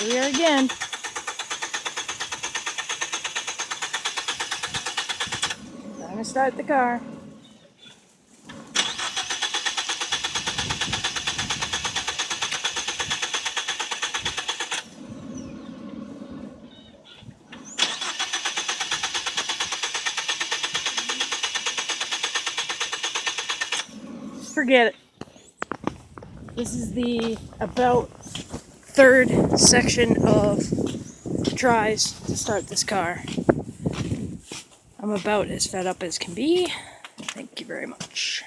Here we are again. Time to start the car. Forget it. This is the about third section of tries to start this car. I'm about as fed up as can be. Thank you very much.